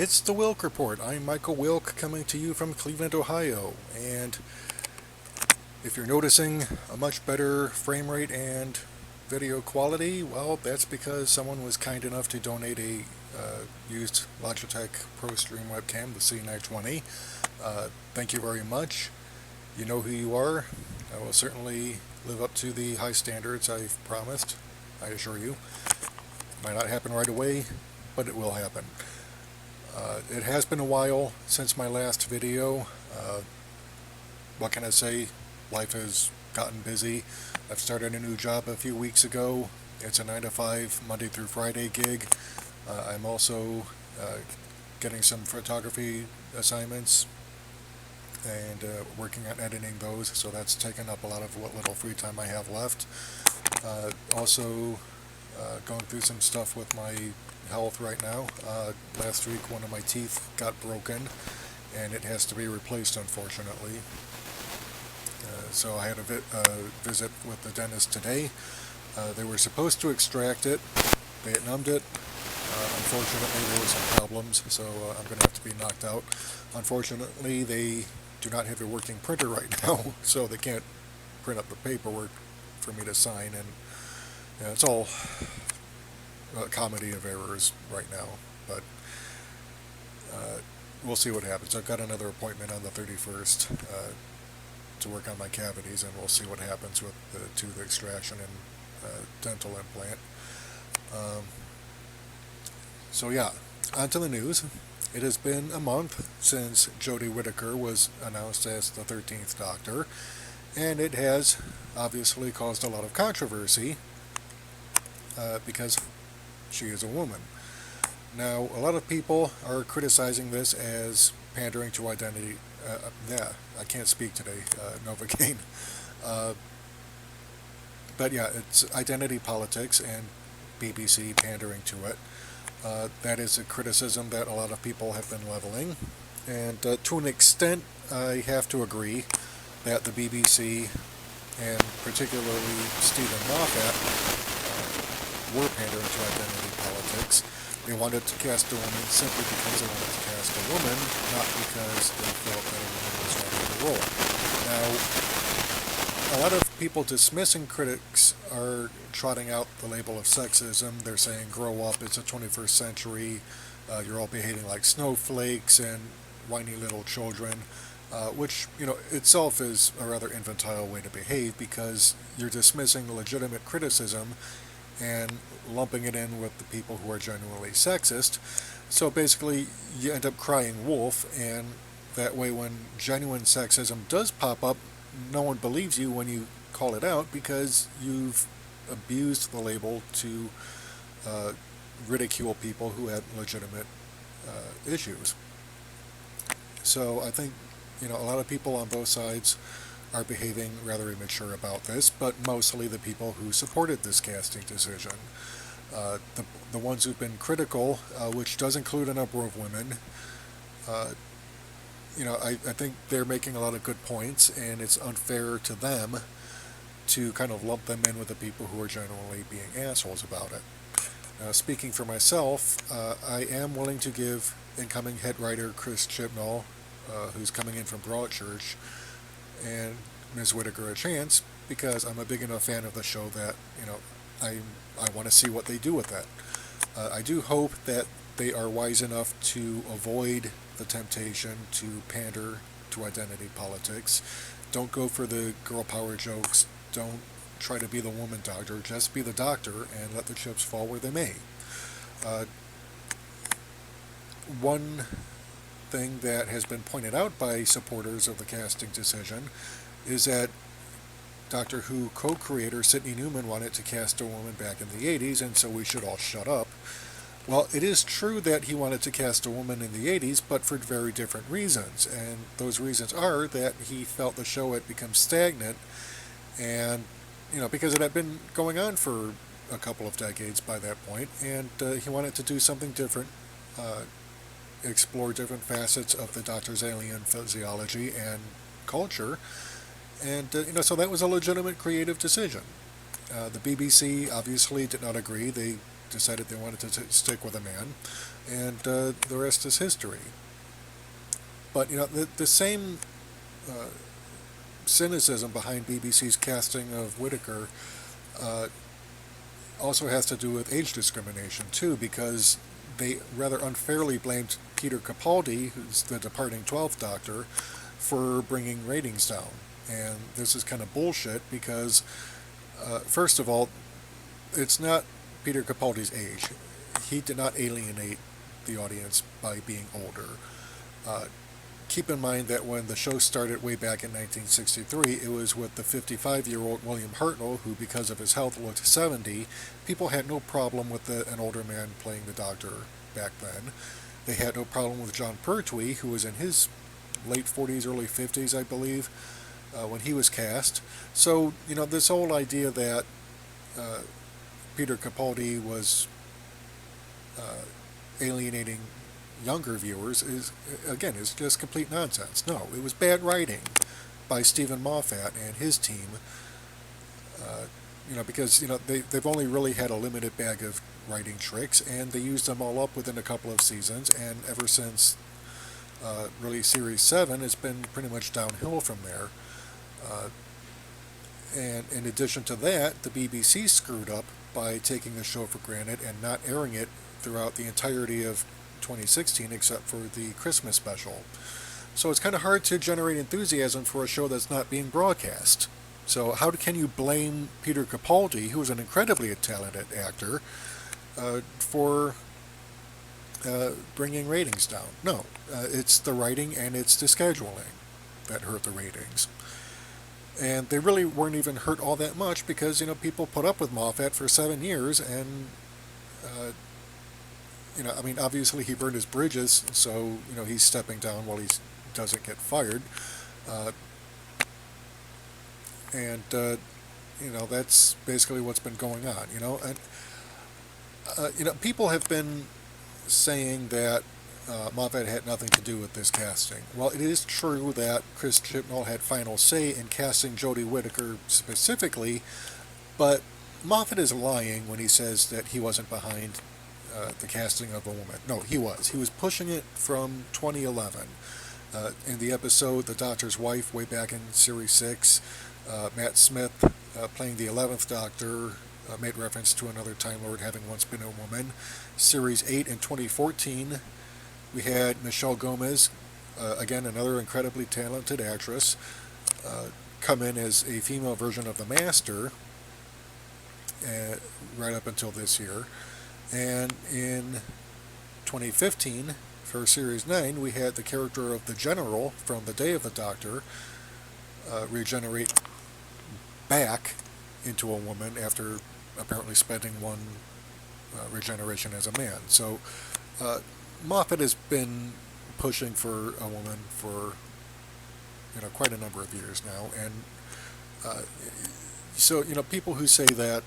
It's the Wilk Report. I'm Michael Wilk coming to you from Cleveland, Ohio. And if you're noticing a much better frame rate and video quality, well, that's because someone was kind enough to donate a used Logitech ProStream webcam, the C920. Thank you very much. You know who you are. I will certainly live up to the high standards I've promised, I assure you. Might not happen right away, but it will happen. It has been a while since my last video. What can I say? Life has gotten busy. I've started a new job a few weeks ago. It's a 9 to 5 Monday through Friday gig. I'm also getting some photography assignments and working on editing those, so that's taken up a lot of what little free time I have left. Also going through some stuff with my health right now. Last week one of my teeth got broken and it has to be replaced, unfortunately. So I had a visit with the dentist today. They were supposed to extract it. They had numbed it. Unfortunately there were some problems, so I'm going to have to be knocked out. Unfortunately they do not have a working printer right now, so they can't print up the paperwork for me to sign, and it's all a comedy of errors right now, but we'll see what happens. I've got another appointment on the 31st to work on my cavities, and we'll see what happens with the tooth extraction and dental implant. So yeah, on to the news. It has been a month since Jodie Whittaker was announced as the 13th Doctor, and it has obviously caused a lot of controversy because she is a woman. Now, a lot of people are criticizing this as pandering to identity. I can't speak today, Novocaine. But yeah, it's identity politics and BBC pandering to it. That is a criticism that a lot of people have been leveling. And to an extent, I have to agree that the BBC, and particularly Stephen Moffat, were pandering to identity politics. They wanted to cast a woman simply because they wanted to cast a woman, not because they felt that a woman was right for the role. Now, a lot of people dismissing critics are trotting out the label of sexism. They're saying, grow up, it's the 21st century, you're all behaving like snowflakes and whiny little children, which, itself is a rather infantile way to behave, because you're dismissing legitimate criticism and lumping it in with the people who are genuinely sexist. So basically, you end up crying wolf, and that way when genuine sexism does pop up, no one believes you when you call it out, because you've abused the label to ridicule people who had legitimate issues. So I think, a lot of people on both sides are behaving rather immature about this, but mostly the people who supported this casting decision. The ones who've been critical, which does include a number of women, I think they're making a lot of good points, and it's unfair to them to kind of lump them in with the people who are generally being assholes about it. Speaking for myself, I am willing to give incoming head writer Chris Chibnall, who's coming in from Broadchurch, and Ms. Whittaker a chance, because I'm a big enough fan of the show that, I want to see what they do with that. I do hope that they are wise enough to avoid the temptation to pander to identity politics. Don't go for the girl power jokes. Don't try to be the woman doctor. Just be the doctor and let the chips fall where they may. One thing that has been pointed out by supporters of the casting decision is that Doctor Who co-creator Sidney Newman wanted to cast a woman back in the 80s, and so we should all shut up. Well, it is true that he wanted to cast a woman in the 80s, but for very different reasons, and those reasons are that he felt the show had become stagnant, and, because it had been going on for a couple of decades by that point, and he wanted to do something different, explore different facets of the Doctor's alien physiology and culture, and, so that was a legitimate creative decision. The BBC obviously did not agree. They decided they wanted to stick with a man, and the rest is history. But the same uh, cynicism behind BBC's casting of Whittaker uh, also has to do with age discrimination too, because they rather unfairly blamed Peter Capaldi, who's the departing 12th Doctor, for bringing ratings down. And this is kind of bullshit because, first of all, it's not Peter Capaldi's age. He did not alienate the audience by being older. Uh, Keep in mind that when the show started way back in 1963, it was with the 55-year-old William Hartnell, who, because of his health, looked 70. People had no problem with an older man playing the Doctor back then. They had no problem with John Pertwee, who was in his late 40s, early 50s, I believe, when he was cast. So, this whole idea that uh, Peter Capaldi was alienating younger viewers is just complete nonsense. No, it was bad writing by Stephen Moffat and his team. Because they've only really had a limited bag of writing tricks, and they used them all up within a couple of seasons. And ever since really Series 7, it's been pretty much downhill from there. And in addition to that, the BBC screwed up by taking the show for granted and not airing it throughout the entirety of 2016 except for the Christmas special. So it's kind of hard to generate enthusiasm for a show that's not being broadcast. So how can you blame Peter Capaldi, who is an incredibly talented actor, for bringing ratings down? No, it's the writing and it's the scheduling that hurt the ratings. And they really weren't even hurt all that much because, people put up with Moffat for 7 years and obviously he burned his bridges, so, he's stepping down while he doesn't get fired. That's basically what's been going on, And, people have been saying that Moffat had nothing to do with this casting. Well, it is true that Chris Chibnall had final say in casting Jodie Whittaker specifically, but Moffat is lying when he says that he wasn't behind the casting of a woman. No, he was. He was pushing it from 2011. In the episode The Doctor's Wife, way back in Series 6, Matt Smith, playing the 11th Doctor, made reference to another Time Lord having once been a woman. Series 8 in 2014, we had Michelle Gomez, again another incredibly talented actress, come in as a female version of the Master right up until this year. And in 2015, for Series 9, we had the character of the General from The Day of the Doctor regenerate back into a woman after apparently spending one regeneration as a man. So Moffat has been pushing for a woman for quite a number of years now, and so people who say that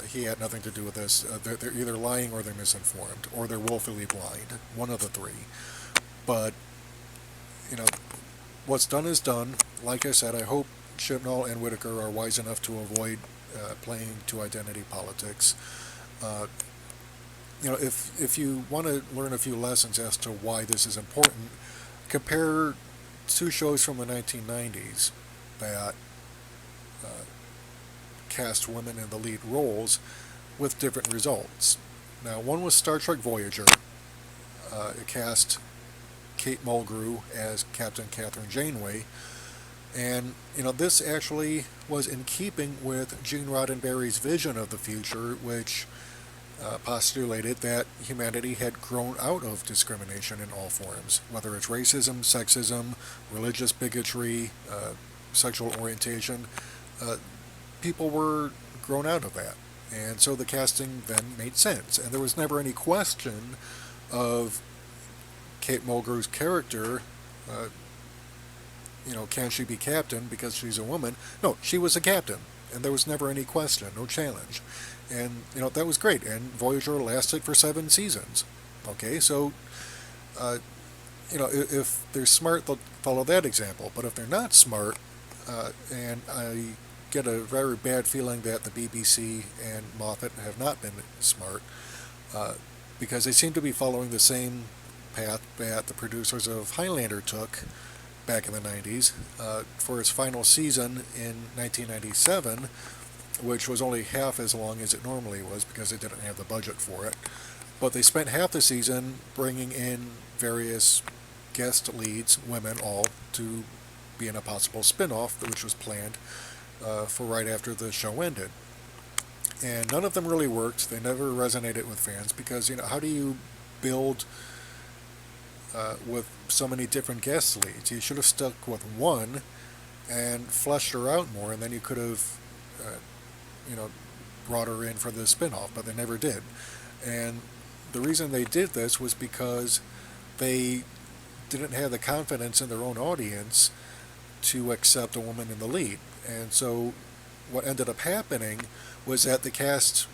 he had nothing to do with this, they're either lying or they're misinformed or they're woefully blind, one of the three. But what's done is done. Like I said, I hope Chibnall and Whittaker are wise enough to avoid playing to identity politics. If you want to learn a few lessons as to why this is important, compare two shows from the 1990s that cast women in the lead roles with different results. Now, one was Star Trek Voyager. It cast Kate Mulgrew as Captain Catherine Janeway, and this actually was in keeping with Gene Roddenberry's vision of the future, which postulated that humanity had grown out of discrimination in all forms, whether it's racism, sexism, religious bigotry, sexual orientation. People were grown out of that, and so the casting then made sense, and there was never any question of Kate Mulgrew's character. Can she be captain because she's a woman? No, she was a captain, and there was never any question, no challenge. And, that was great, and Voyager lasted for 7 seasons. Okay, so, if they're smart, they'll follow that example, but if they're not smart, and I get a very bad feeling that the BBC and Moffat have not been smart, because they seem to be following the same path that the producers of Highlander took back in the 90s for its final season in 1997, which was only half as long as it normally was because they didn't have the budget for it. But they spent half the season bringing in various guest leads, women all, to be in a possible spin-off, which was planned for right after the show ended. And none of them really worked. They never resonated with fans because, how do you build with so many different guest leads? You should have stuck with one and fleshed her out more, and then you could have, brought her in for the spin-off, but they never did. And the reason they did this was because they didn't have the confidence in their own audience to accept a woman in the lead. And so what ended up happening was that the cast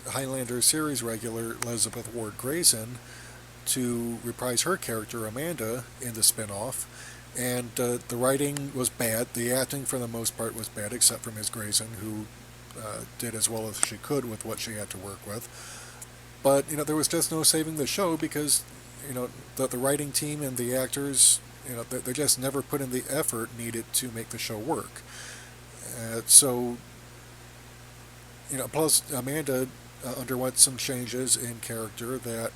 Highlander series regular Elizabeth Ward Grayson to reprise her character Amanda in the spin-off, and the writing was bad. The acting for the most part was bad, except for Ms. Grayson, who did as well as she could with what she had to work with. But there was just no saving the show because the writing team and the actors, they just never put in the effort needed to make the show work. So plus Amanda underwent some changes in character that,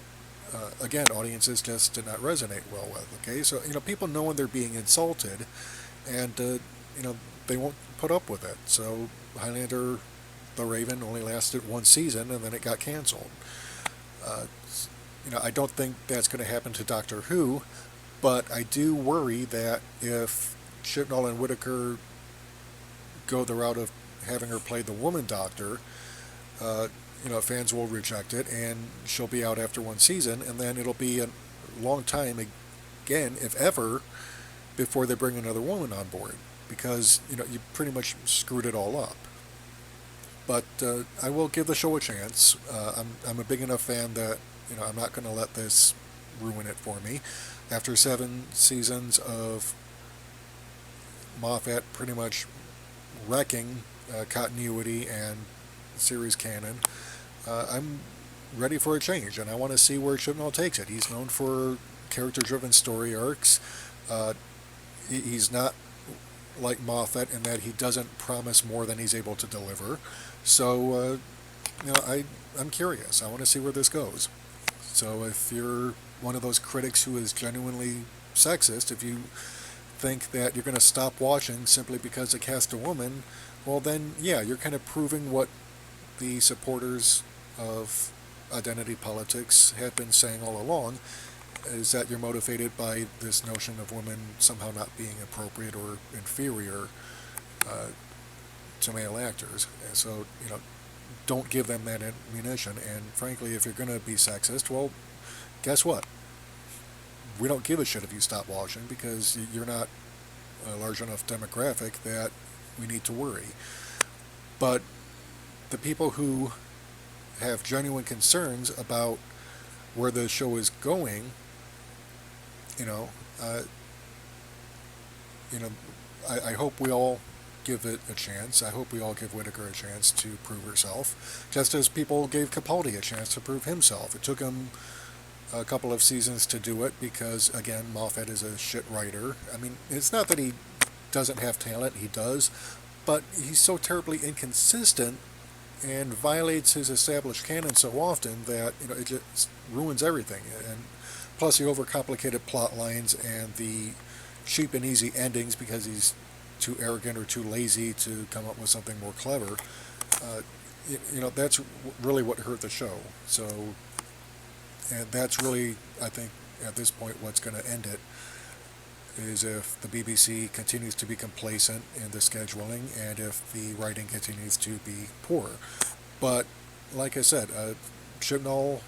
again, audiences just did not resonate well with. Okay, so people know when they're being insulted, and they won't put up with it. So Highlander The Raven only lasted one season, and then it got canceled. I don't think that's going to happen to Doctor Who, but I do worry that if Chibnall and Whittaker go the route of having her play the woman doctor, fans will reject it, and she'll be out after one season, and then it'll be a long time again, if ever, before they bring another woman on board, because you pretty much screwed it all up. But I will give the show a chance. I'm a big enough fan that I'm not going to let this ruin it for me. After 7 seasons of Moffat pretty much wrecking continuity and series canon, I'm ready for a change, and I want to see where Chibnall takes it. He's known for character-driven story arcs. He's not like Moffat in that he doesn't promise more than he's able to deliver. So, I'm curious. I want to see where this goes. So if you're one of those critics who is genuinely sexist, if you think that you're going to stop watching simply because they cast a woman, well then, yeah, you're kind of proving what the supporters of identity politics have been saying all along, is that you're motivated by this notion of women somehow not being appropriate or inferior to male actors. And so, don't give them that ammunition. And frankly, if you're going to be sexist, well, guess what? We don't give a shit if you stop watching, because you're not a large enough demographic that we need to worry. But the people who have genuine concerns about where the show is going, I hope we all give it a chance. I hope we all give Whittaker a chance to prove herself, just as people gave Capaldi a chance to prove himself. It took him a couple of seasons to do it because, again, Moffat is a shit writer. I mean, it's not that he doesn't have talent, he does, but he's so terribly inconsistent and violates his established canon so often that it just ruins everything. And plus the overcomplicated plot lines and the cheap and easy endings because he's too arrogant or too lazy to come up with something more clever. That's really what hurt the show. So, and that's really, I think, at this point, what's going to end it, is if the BBC continues to be complacent in the scheduling and if the writing continues to be poor. But, like I said, Chibnall,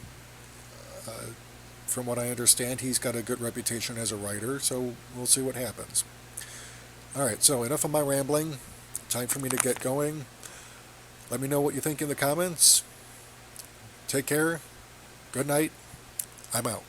from what I understand, he's got a good reputation as a writer, so we'll see what happens. Alright, so enough of my rambling. Time for me to get going. Let me know what you think in the comments. Take care. Good night. I'm out.